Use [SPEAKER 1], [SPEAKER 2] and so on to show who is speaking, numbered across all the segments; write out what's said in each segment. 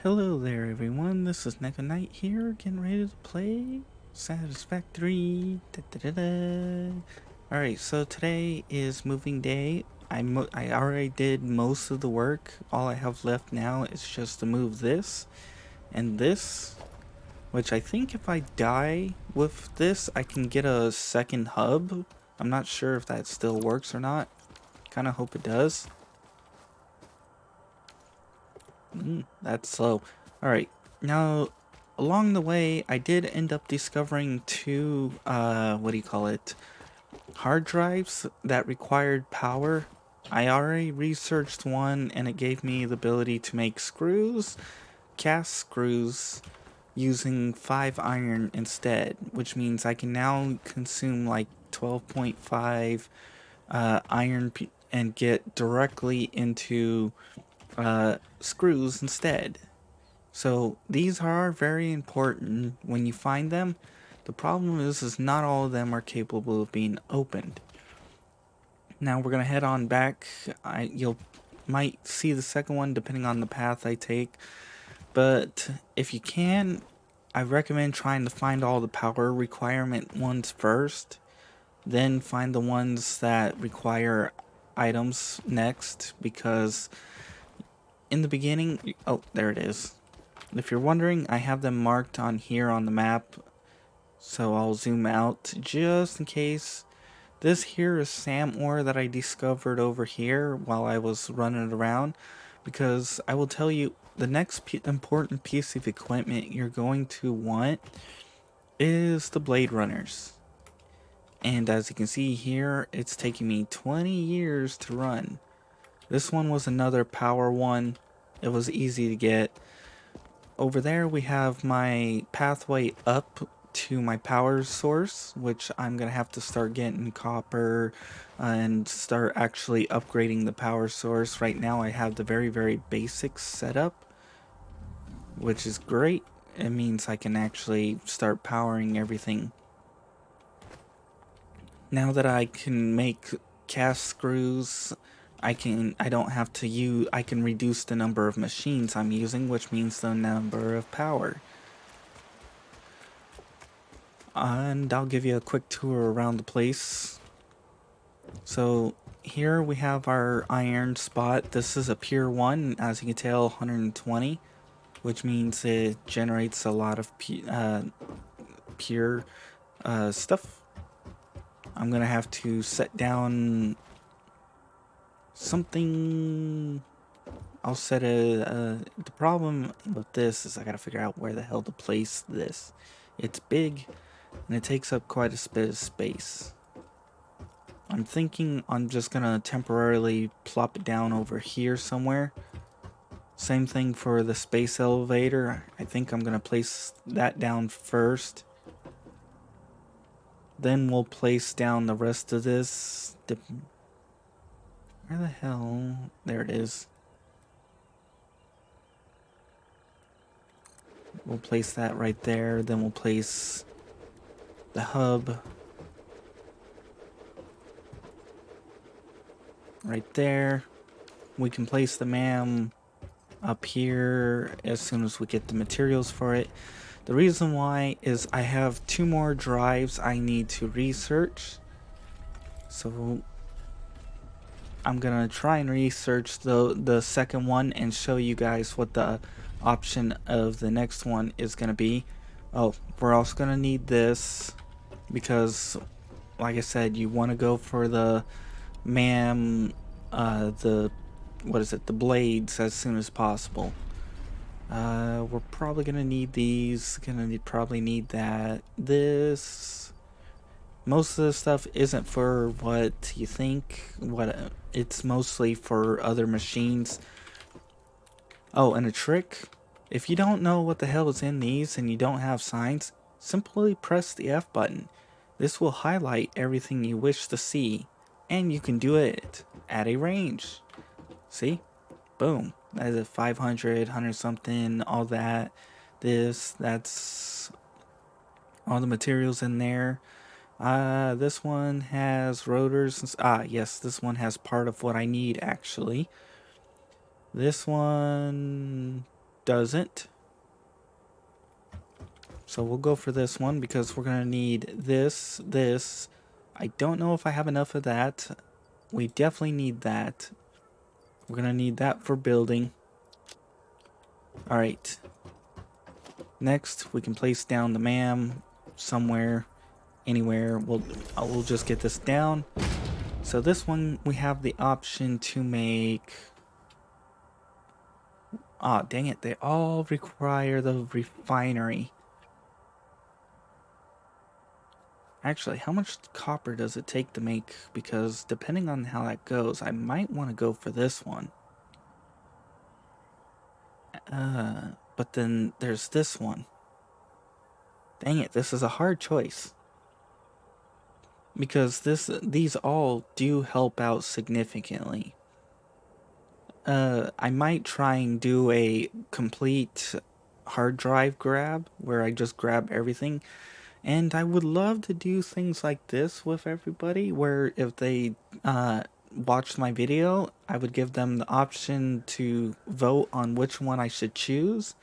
[SPEAKER 1] Hello there everyone, this is Neko Knight here, getting ready to play Satisfactory. Alright, so today is moving day. I already did most of the work. All I have left now is just to move this and this, which I think if I die with this, I can get a second hub. I'm not sure if that still works or not. Kinda hope it does. That's slow. Alright, now along the way I did end up discovering two, hard drives that required power. I already researched one and it gave me the ability to make screws, cast screws, using 5 iron instead, which means I can now consume like 12.5 iron and get directly into screws instead. So these are very important when you find them. The problem is not all of them are capable of being opened. Now we're gonna head on back. You'll might see the second one depending on the path I take, but if you can, I recommend trying to find all the power requirement ones first, then find the ones that require items next, because in the beginning, oh, there it is. If you're wondering, I have them marked on here on the map, so I'll zoom out just in case. This here is Sam ore that I discovered over here while I was running around, because I will tell you, the next important piece of equipment you're going to want is the blade runners. And as you can see here, it's taking me 20 years to run. This one was another power one. It was easy to get. Over there we have my pathway up to my power source, which I'm gonna have to start getting copper and start actually upgrading the power source. Right now I have the very basic setup, which is great. It means I can actually start powering everything. Now that I can make cast screws, I can reduce the number of machines I'm using, which means the number of power. And I'll give you a quick tour around the place. So here we have our iron spot. This is a pure one, as you can tell, 120, which means it generates a lot of pure stuff. I'm gonna have to set down something. I'll set the problem with this is I gotta figure out where the hell to place this. It's big and it takes up quite a bit of space. I'm thinking I'm just gonna temporarily plop it down over here somewhere. Same thing for the space elevator. I think I'm gonna place that down first. Then we'll place down the rest of this. Where the hell? There it is. We'll place that right there. Then we'll place the hub right there. We can place the MAM up here as soon as we get the materials for it. The reason why is I have 2 more drives I need to research. So I'm gonna try and research the second one and show you guys what the option of the next one is gonna be. Oh, we're also gonna need this because, like I said, you want to go for the the blades as soon as possible. We're probably gonna need these. Probably need that. This. Most of the stuff isn't for what you think. It's mostly for other machines. Oh, and a trick. If you don't know what the hell is in these and you don't have signs, simply press the F button. This will highlight everything you wish to see, and you can do it at a range. See? Boom. That is a 500, 100 something, all that. That's all the materials in there. This one has rotors. Yes, this one has part of what I need actually. This one doesn't. So we'll go for this one because we're going to need this. I don't know if I have enough of that. We definitely need that. We're going to need that for building. Alright. Next, we can place down the MAM somewhere, anywhere. We'll just get this down. So this one, we have the option to make... Aw, dang it. They all require the refinery. Actually, how much copper does it take to make? Because depending on how that goes, I might want to go for this one. But then there's this one. Dang it, this is a hard choice. Because these all do help out significantly. I might try and do a complete hard drive grab where I just grab everything. And I would love to do things like this with everybody, where if they watched my video, I would give them the option to vote on which one I should choose,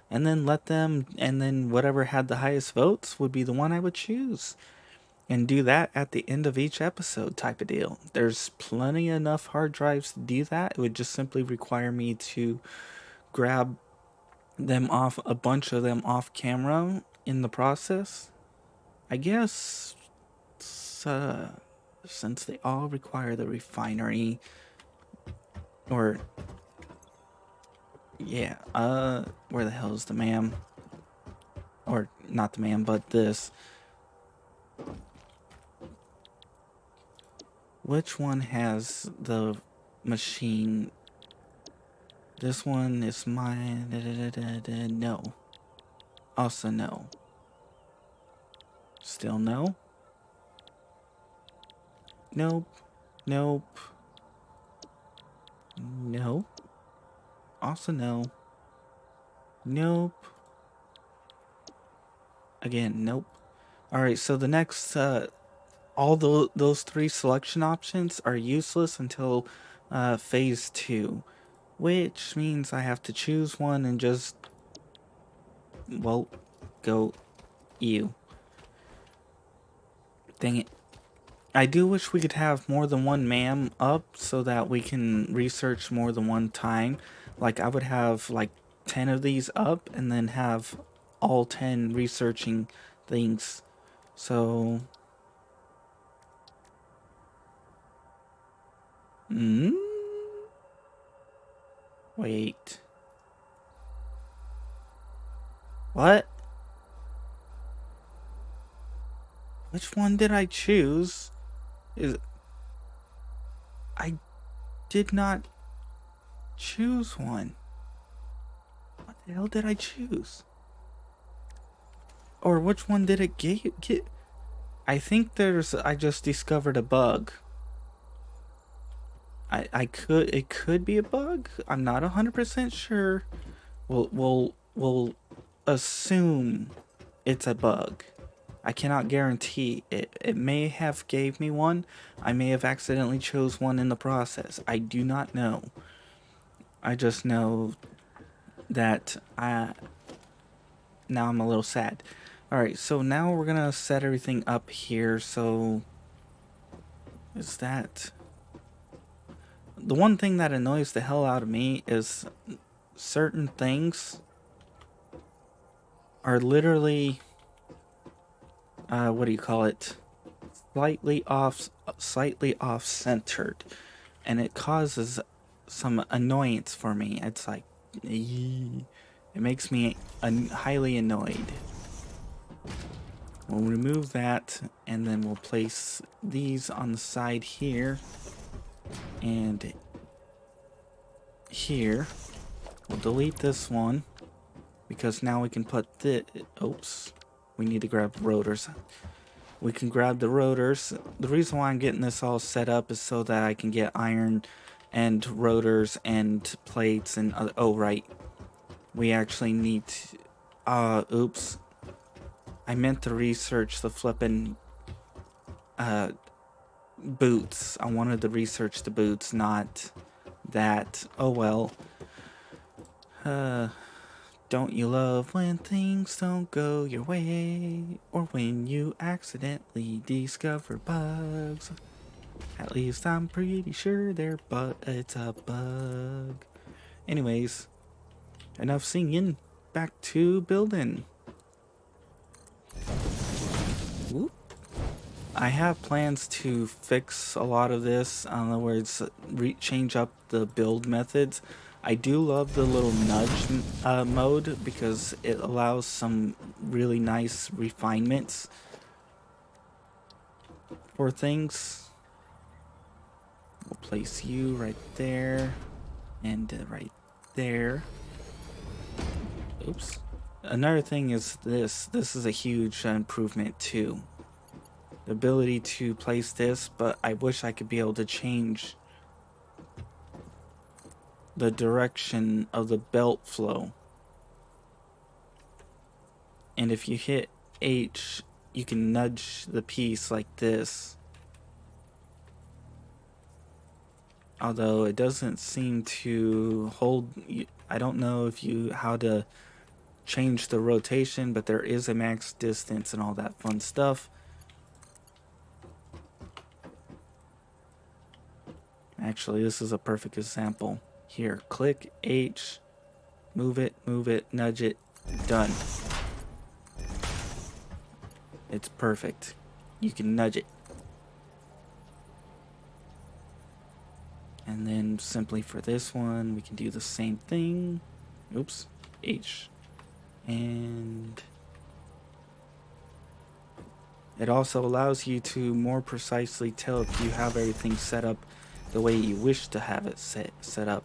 [SPEAKER 1] and then and then whatever had the highest votes would be the one I would choose. And do that at the end of each episode type of deal. There's plenty enough hard drives to do that. It would just simply require me to grab them off, a bunch of them off camera in the process. I guess since they all require the refinery, or yeah, where the hell is the MAM? Or not the MAM, but this. Which one has the machine? This one is mine. No. Also no. Still no. Nope. Nope. No. Also no. Nope. Again, nope. Alright, so the next, all those three selection options are useless until phase 2. Which means I have to choose one and just, well, go you. Dang it. I do wish we could have more than one MAM up so that we can research more than one time. Like, I would have, like, 10 of these up and then have all 10 researching things. So... Wait. What? Which one did I choose? I did not choose one. What the hell did I choose? Or which one did it get? I think I just discovered a bug. It could be a bug. I'm not 100% sure. We'll assume it's a bug. I cannot guarantee it. It may have gave me one. I may have accidentally chose one in the process. I do not know. I just know that now I'm a little sad. Alright, so now we're gonna set everything up here. So is that... The one thing that annoys the hell out of me is certain things are literally, what do you call it? Slightly off centered, and it causes some annoyance for me. It's like, it makes me highly annoyed. We'll remove that, and then we'll place these on the side here. And here, we'll delete this one because now we can put the... Oops, we need to grab rotors. We can grab the rotors. The reason why I'm getting this all set up is so that I can get iron and rotors and plates and other... Oh, right. We actually need to... oops. I meant to research the flippin' boots. I wanted to research the boots, not that. Oh well. Don't you love when things don't go your way? Or when you accidentally discover bugs? At least I'm pretty sure it's a bug. Anyways, enough singing. Back to building. Whoop. I have plans to fix a lot of this. In other words, change up the build methods. I do love the little nudge mode because it allows some really nice refinements for things. We'll place you right there and right there. Oops. Another thing is this. This is a huge improvement too. The ability to place this, but I wish I could be able to change the direction of the belt flow. And if you hit H, you can nudge the piece like this. Although it doesn't seem to hold. I don't know how to change the rotation, but there is a max distance and all that fun stuff. Actually, this is a perfect example. Here, click H, move it, nudge it, done. It's perfect. You can nudge it. And then simply for this one, we can do the same thing. Oops, H. And it also allows you to more precisely tell if you have everything set up the way you wish to have it set up.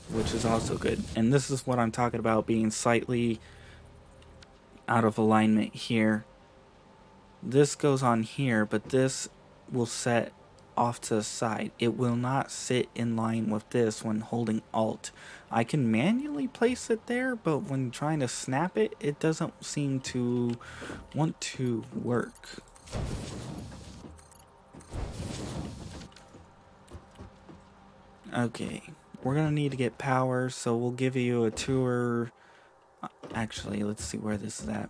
[SPEAKER 1] Which is also good. And this is what I'm talking about being slightly out of alignment here. This goes on here, but this will set off to the side. It will not sit in line with this when holding Alt. I can manually place it there, but when trying to snap it, it doesn't seem to want to work. Okay, we're gonna need to get power, so we'll give you a tour. Actually, let's see where this is at.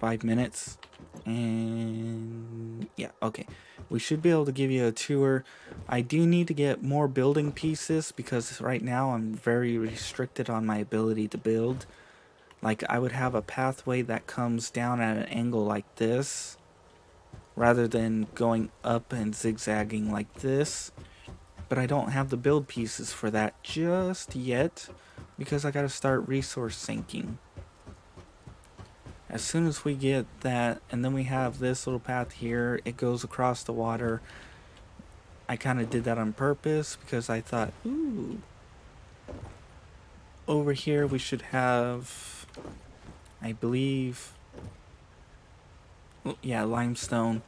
[SPEAKER 1] 5 minutes. And yeah, okay. We should be able to give you a tour. I do need to get more building pieces because right now I'm very restricted on my ability to build. Like, I would have a pathway that comes down at an angle like this rather than going up and zigzagging like this. But I don't have the build pieces for that just yet because I gotta start resource sinking. As soon as we get that, and then we have this little path here, it goes across the water. I kind of did that on purpose because I thought, ooh, over here we should have, I believe, yeah, limestone.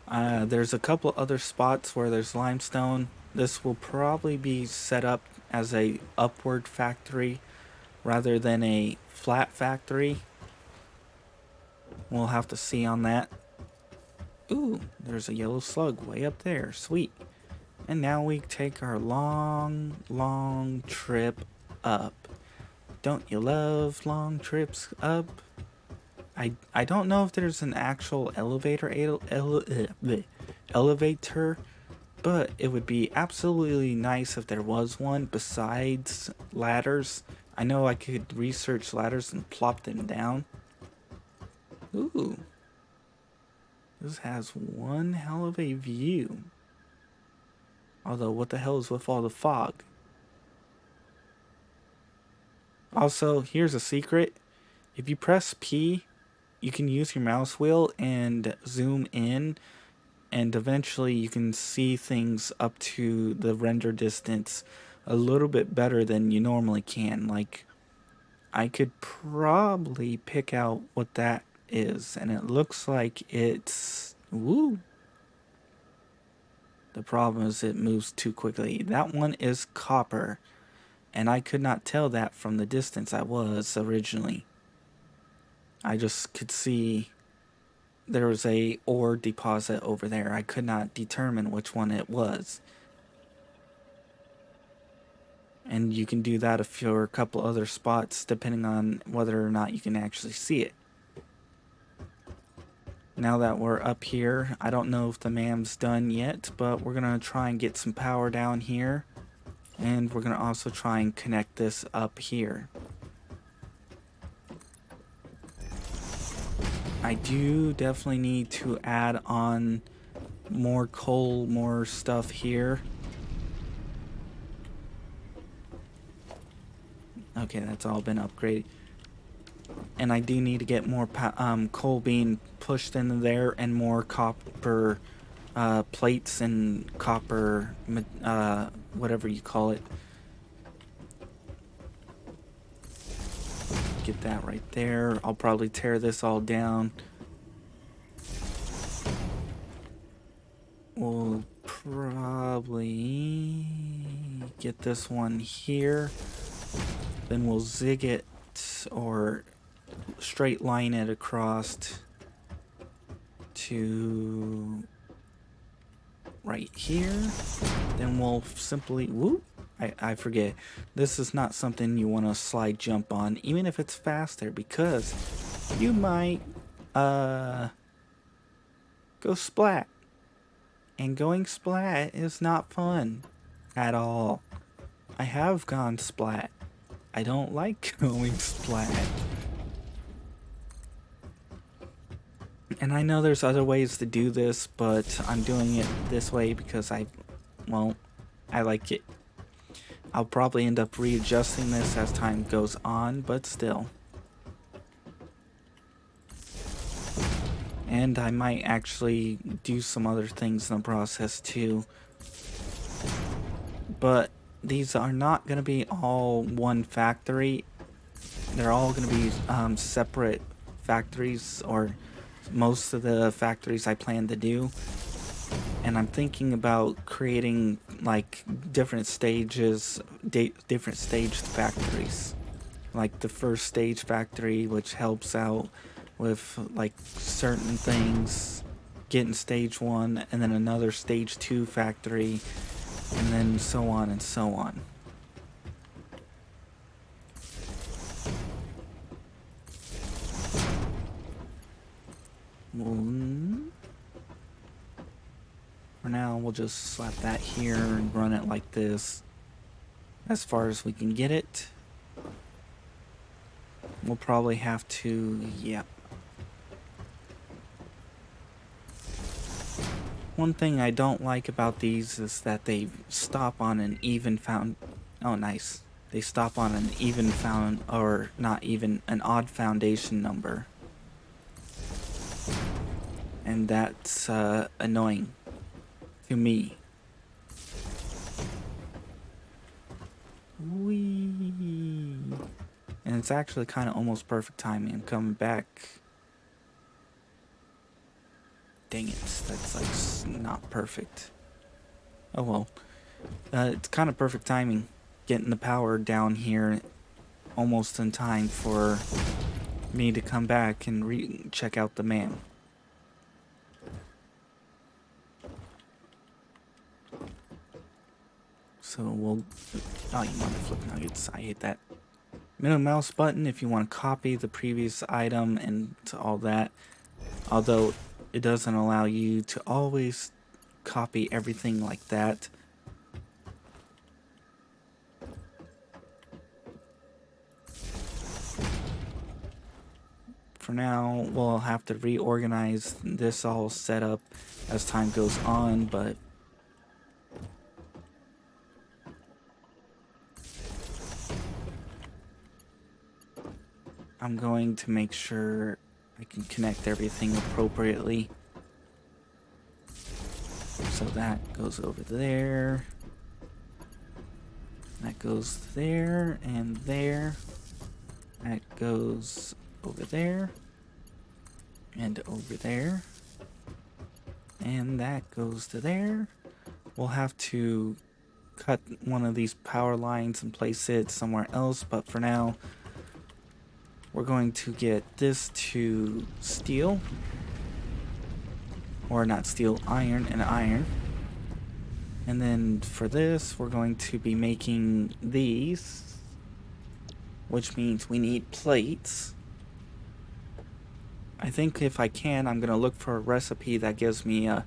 [SPEAKER 1] There's a couple other spots where there's limestone. This will probably be set up as a upward factory rather than a flat factory. We'll have to see on that. Ooh, there's a yellow slug way up there. Sweet. And now we take our long trip up. Don't you love long trips up? I don't know if there's an actual elevator, but it would be absolutely nice if there was one besides ladders. I know I could research ladders and plop them down. Ooh. This has one hell of a view. Although, what the hell is with all the fog? Also, here's a secret. If you press P, you can use your mouse wheel and zoom in, and eventually you can see things up to the render distance a little bit better than you normally can. Like, I could probably pick out what that is, and it looks like it's... Woo! The problem is it moves too quickly. That one is copper, and I could not tell that from the distance I was originally. I just could see there was a ore deposit over there. I could not determine which one it was. And you can do that for a couple other spots depending on whether or not you can actually see it. Now that we're up here, I don't know if the MAM's done yet, but we're going to try and get some power down here. And we're going to also try and connect this up here. I do definitely need to add on more coal, more stuff here. Okay, that's all been upgraded. And I do need to get more coal being pushed into there and more copper plates and copper, whatever you call it. Get that right there. I'll probably tear this all down. We'll probably get this one here. Then we'll zig it or straight line it across to right here. Then we'll simply, whoop, I forget. This is not something you want to slide jump on, even if it's faster, because you might go splat. And going splat is not fun at all. I have gone splat. I don't like going splat. And I know there's other ways to do this, but I'm doing it this way because I like it. I'll probably end up readjusting this as time goes on, but still. And I might actually do some other things in the process too. But these are not going to be all one factory. They're all going to be separate factories, or most of the factories I plan to do. And I'm thinking about creating like different stages, different staged factories. Like the first stage factory, which helps out with like certain things, getting stage 1, and then another stage 2 factory, and then so on and so on. For now, we'll just slap that here and run it like this as far as we can get it. We'll probably have to, yeah. One thing I don't like about these is that they stop on an even oh, nice. They stop on an even or not even, an odd foundation number. And that's annoying to me. Whee! And it's actually kind of almost perfect timing. I'm coming back. Dang it, that's like not perfect. Oh well. It's kind of perfect timing. Getting the power down here almost in time for me to come back and check out the man. So we'll, oh, you want to flip nuggets, I hate that. Middle mouse button if you want to copy the previous item and all that. Although it doesn't allow you to always copy everything like that. For now, we'll have to reorganize this all set up as time goes on, but I'm going to make sure I can connect everything appropriately. So that goes over there. That goes there and there. That goes over there. And over there. And that goes to there. We'll have to cut one of these power lines and place it somewhere else, but for now, we're going to get this to steel, or not steel, iron, and iron. And then for this, we're going to be making these, which means we need plates. I think if I can, I'm going to look for a recipe that gives me a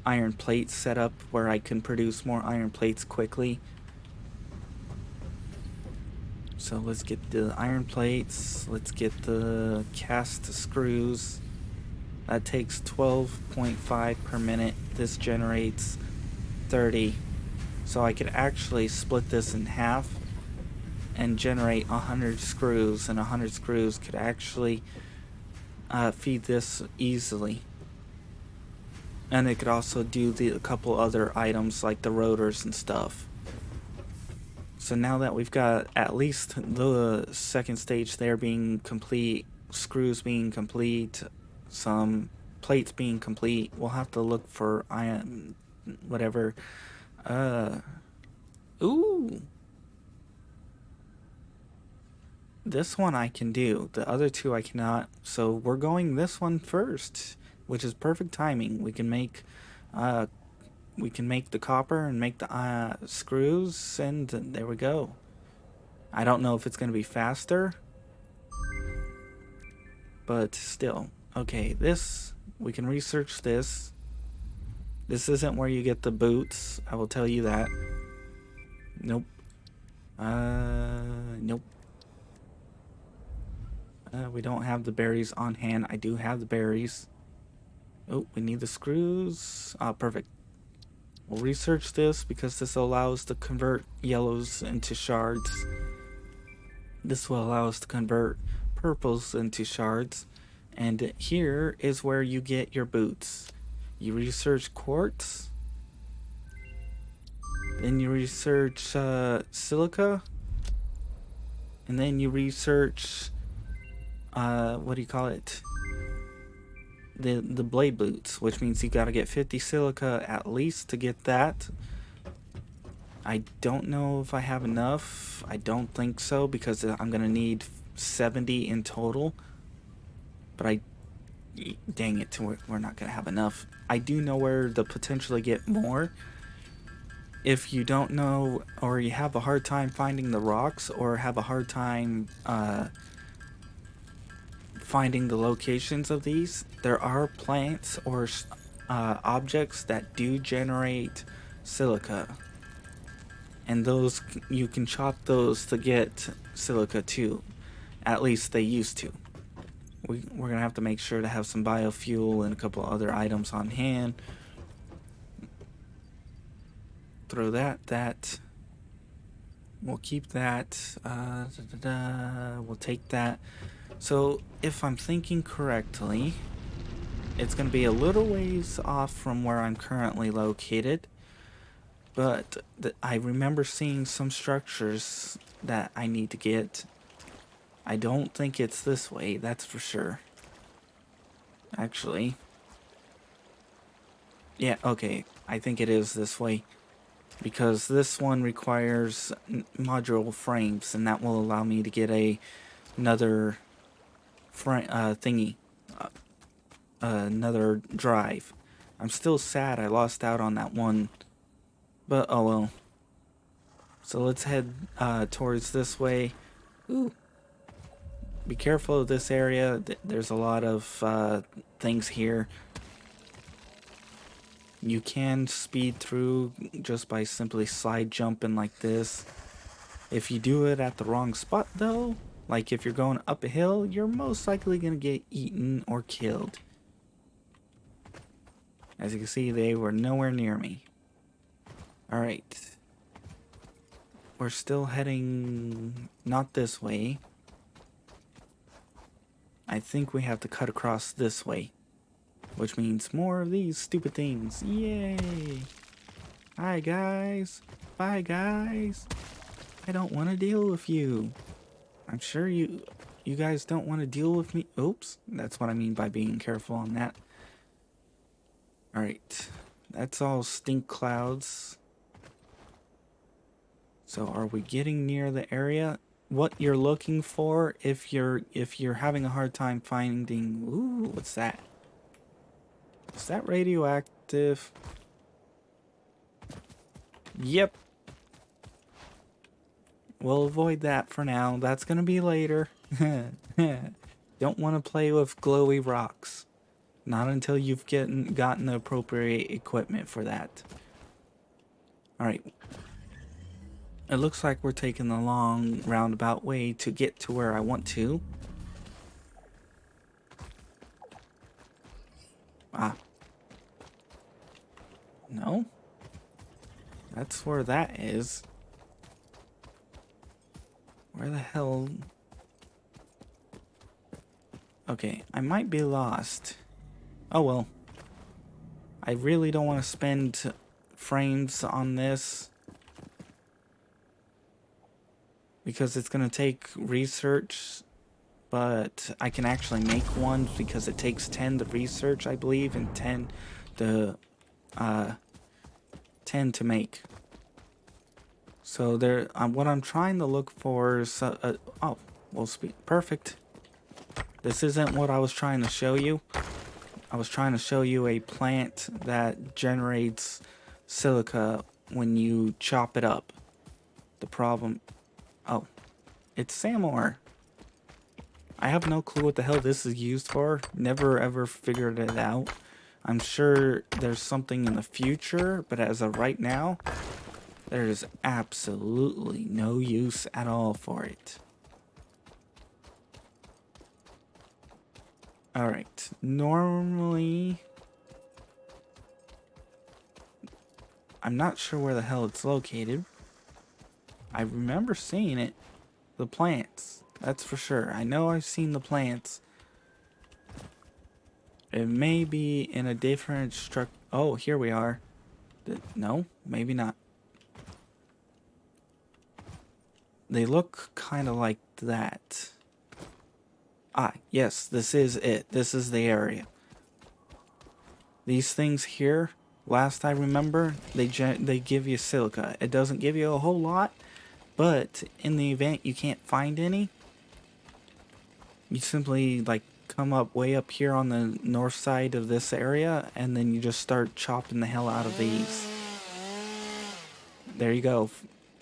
[SPEAKER 1] iron plate setup where I can produce more iron plates quickly. So let's get the iron plates. Let's get the cast screws. That takes 12.5 per minute. This generates 30. So I could actually split this in half and generate 100 screws, and 100 screws could actually feed this easily. And it could also do a couple other items like the rotors and stuff. So now that we've got at least the second stage there being complete, screws being complete, some plates being complete, we'll have to look for iron, whatever. Ooh. This one I can do. The other two I cannot. So we're going this one first, which is perfect timing. We can make the copper and make the screws, and there we go. I don't know if it's going to be faster, but still. Okay, this, we can research this. This isn't where you get the boots, I will tell you that. Nope. Nope. We don't have the berries on hand. I do have the berries. Oh, we need the screws. Ah, perfect. We'll research this because this will allow us to convert yellows into shards. This will allow us to convert purples into shards. And here is where you get your boots. You research quartz. Then you research silica. And then you research, what do you call it? The blade boots, which means you gotta get 50 silica at least to get that. I don't know if I have enough. I don't think so, because I'm gonna need 70 in total. But dang it, we're not gonna have enough. I do know where to potentially get more. If you don't know, or you have a hard time finding the rocks, or have a hard time finding the locations of these, there are plants or objects that do generate silica, and those, you can chop those to get silica too. At least they used to. We're gonna have to make sure to have some biofuel and a couple other items on hand. Throw that. We'll keep that. We'll take that. So, if I'm thinking correctly, it's going to be a little ways off from where I'm currently located. But I remember seeing some structures that I need to get. I don't think it's this way, that's for sure. Actually. Yeah, okay. I think it is this way. Because this one requires module frames, and that will allow me to get another thingy, another drive. I'm still sad I lost out on that one, but oh well. So let's head towards this way. Ooh. Be careful of this area. There's a lot of things here. You can speed through just by simply slide jumping like this. If you do it at the wrong spot though, like if you're going up a hill, you're most likely going to get eaten or killed. As you can see, they were nowhere near me. Alright. We're still heading not this way. I think we have to cut across this way, which means more of these stupid things. Yay! Hi guys! Bye guys! I don't want to deal with you. I'm sure you guys don't want to deal with me. Oops, that's what I mean by being careful on that. Alright, that's all stink clouds. So are we getting near the area? What you're looking for, if you're having a hard time finding... Ooh, what's that? Is that radioactive? Yep. We'll avoid that for now. That's gonna be later. Don't want to play with glowy rocks. Not until you've gotten the appropriate equipment for that. Alright. It looks like we're taking the long roundabout way to get to where I want to. Ah. No. That's where that is. Where the hell... Okay, I might be lost. Oh well. I really don't want to spend frames on this, because it's going to take research, but I can actually make one because it takes 10 to research, I believe, and 10 to make. So there, what I'm trying to look for is oh, well, perfect. This isn't what I was trying to show you. I was trying to show you a plant that generates silica when you chop it up. The problem... Oh, it's sand ore. I have no clue what the hell this is used for. Never ever figured it out. I'm sure there's something in the future, but as of right now, there is absolutely no use at all for it. Alright, normally... I'm not sure where the hell it's located. I remember seeing it. The plants. That's for sure. I know I've seen the plants. It may be in a different structure. Oh, here we are. No, maybe not. They look kind of like that. Ah, yes, this is it. This is the area. These things here, last I remember, they give you silica. It doesn't give you a whole lot, but in the event you can't find any, you simply like come up way up here on the north side of this area, and then you just start chopping the hell out of these. There you go.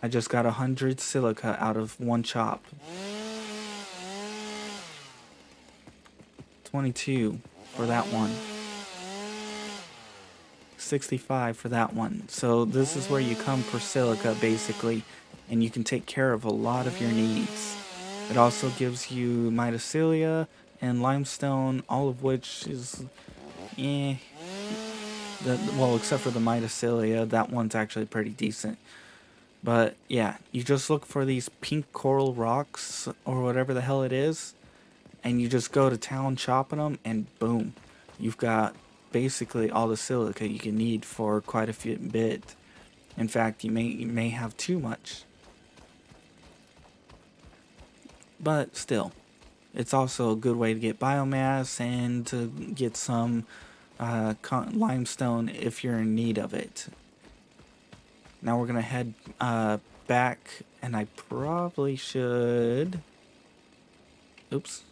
[SPEAKER 1] I just got 100 silica out of one chop. 22 for that one. 65 for that one. So this is where you come for silica basically, and you can take care of a lot of your needs. It also gives you mycelium and limestone, all of which is well, except for the mycelium, that one's actually pretty decent. But yeah, you just look for these pink coral rocks or whatever the hell it is, and you just go to town chopping them, and boom, you've got basically all the silica you can need for quite a bit. In fact, you may have too much. But still, it's also a good way to get biomass and to get some limestone if you're in need of it. Now we're gonna head back, and I probably should... Oops.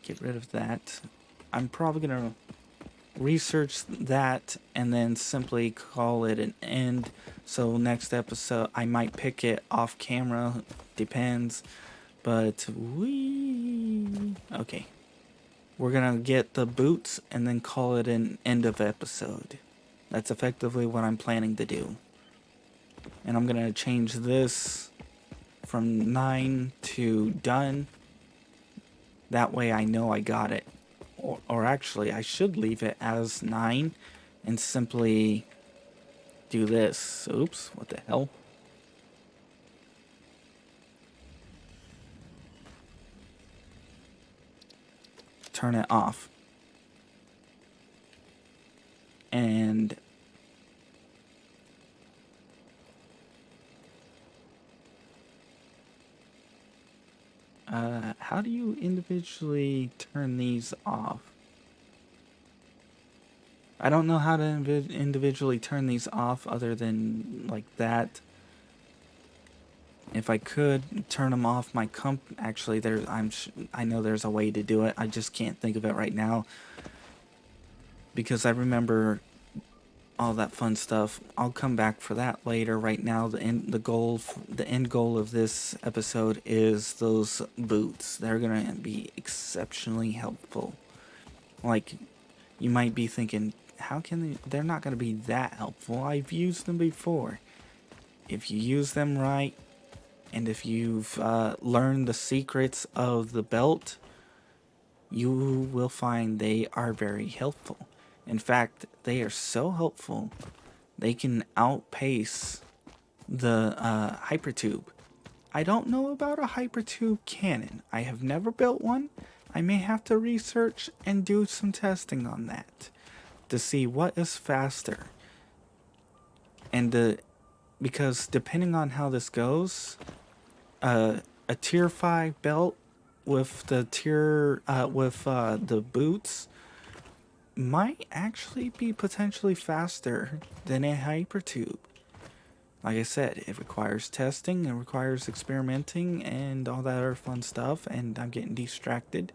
[SPEAKER 1] Get rid of that. I'm probably gonna research that and then simply call it an end. So next episode I might pick it off camera, depends. But okay. We're gonna get the boots and then call it an end of episode. That's effectively what I'm planning to do. And I'm gonna change this from 9 to done. That way I know I got it. Or actually, I should leave it as 9 and simply do this. Oops, what the hell? Turn it off. And how do you individually turn these off? I don't know how to individually turn these off other than like that. If I could turn them off my actually I know there's a way to do it. I just can't think of it right now, because I remember all that fun stuff. I'll come back for that later. Right now, the end goal of this episode is those boots. They're gonna be exceptionally helpful. Like, you might be thinking, how can they? They're not gonna be that helpful. I've used them before. If you use them right, and if you've learned the secrets of the belt, you will find they are very helpful. In fact, they are so helpful, they can outpace the hypertube. I don't know about a hypertube cannon. I have never built one. I may have to research and do some testing on that to see what is faster. And because depending on how this goes, a tier 5 belt with the the boots might actually be potentially faster than a hypertube. Like I said, it requires testing, it requires experimenting, and all that other fun stuff, and I'm getting distracted.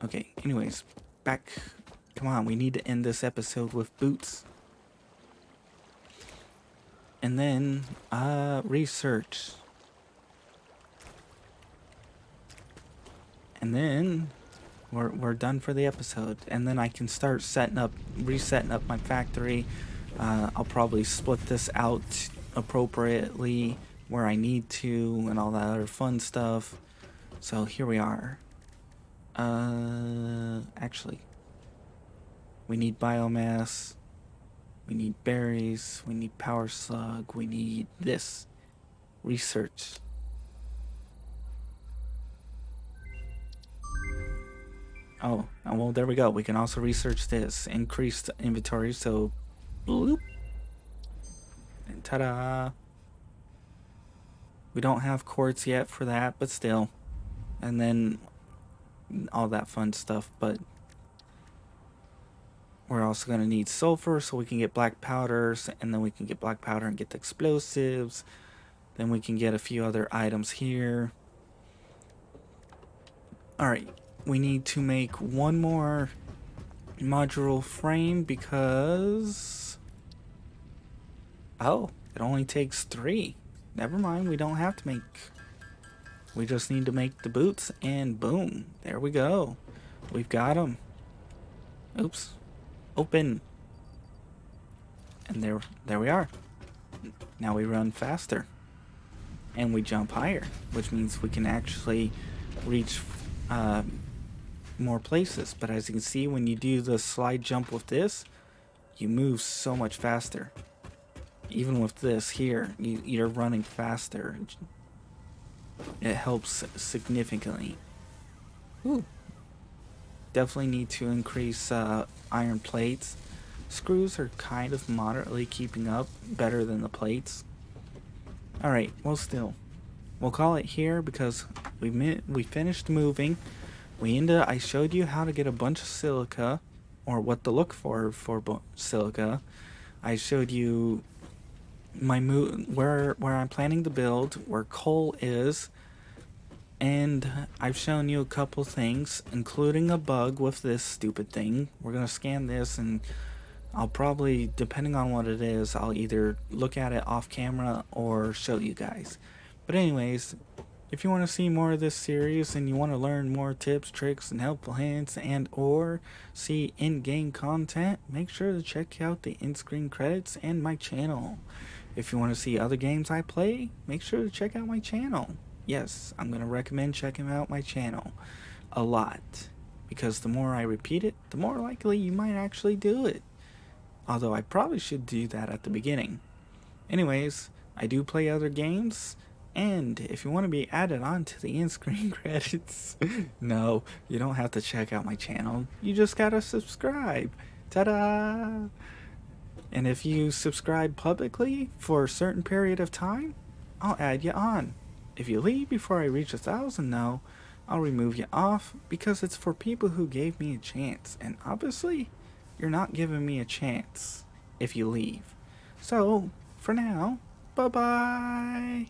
[SPEAKER 1] Okay, anyways, back. Come on, we need to end this episode with boots. And then, research. And then we're done for the episode. And then I can start resetting up my factory. I'll probably split this out appropriately where I need to and all that other fun stuff. So here we are. Actually, we need biomass. We need berries. We need power slug. We need this. Research. Oh, well, there we go. We can also research this. Increased inventory, so bloop. And ta-da. We don't have quartz yet for that, but still. And then all that fun stuff, but we're also going to need sulfur so we can get black powders, and then we can get black powder and get the explosives. Then we can get a few other items here. Alright, we need to make one more modular frame because... oh, it only takes 3. Never mind, we don't have to make... we just need to make the boots, and boom, there we go. We've got them. Oops. Open. And there we are. Now we run faster. And we jump higher, which means we can actually reach more places. But as you can see, when you do the slide jump with this, you move so much faster. Even with this here, you're running faster. It helps significantly. Ooh. Definitely need to increase iron plates. Screws are kind of moderately keeping up, better than the plates. Alright, well still. We'll call it here because we finished moving. I showed you how to get a bunch of silica, or what to look for silica. I showed you where I'm planning to build, where coal is, and I've shown you a couple things, including a bug with this stupid thing. We're gonna scan this, and I'll probably, depending on what it is, I'll either look at it off camera or show you guys. But anyways, if you want to see more of this series and you want to learn more tips, tricks, and helpful hints, and or see in-game content, make sure to check out the in-screen credits and my channel. If you want to see other games I play, make sure to check out my channel. Yes, I'm going to recommend checking out my channel a lot, because the more I repeat it, the more likely you might actually do it. Although I probably should do that at the beginning. Anyways, I do play other games, and if you want to be added on to the in-screen credits, no, you don't have to check out my channel. You just gotta subscribe. Ta-da! And if you subscribe publicly for a certain period of time, I'll add you on. If you leave before I reach 1,000 now, I'll remove you off, because it's for people who gave me a chance. And obviously, you're not giving me a chance if you leave. So, for now, bye-bye!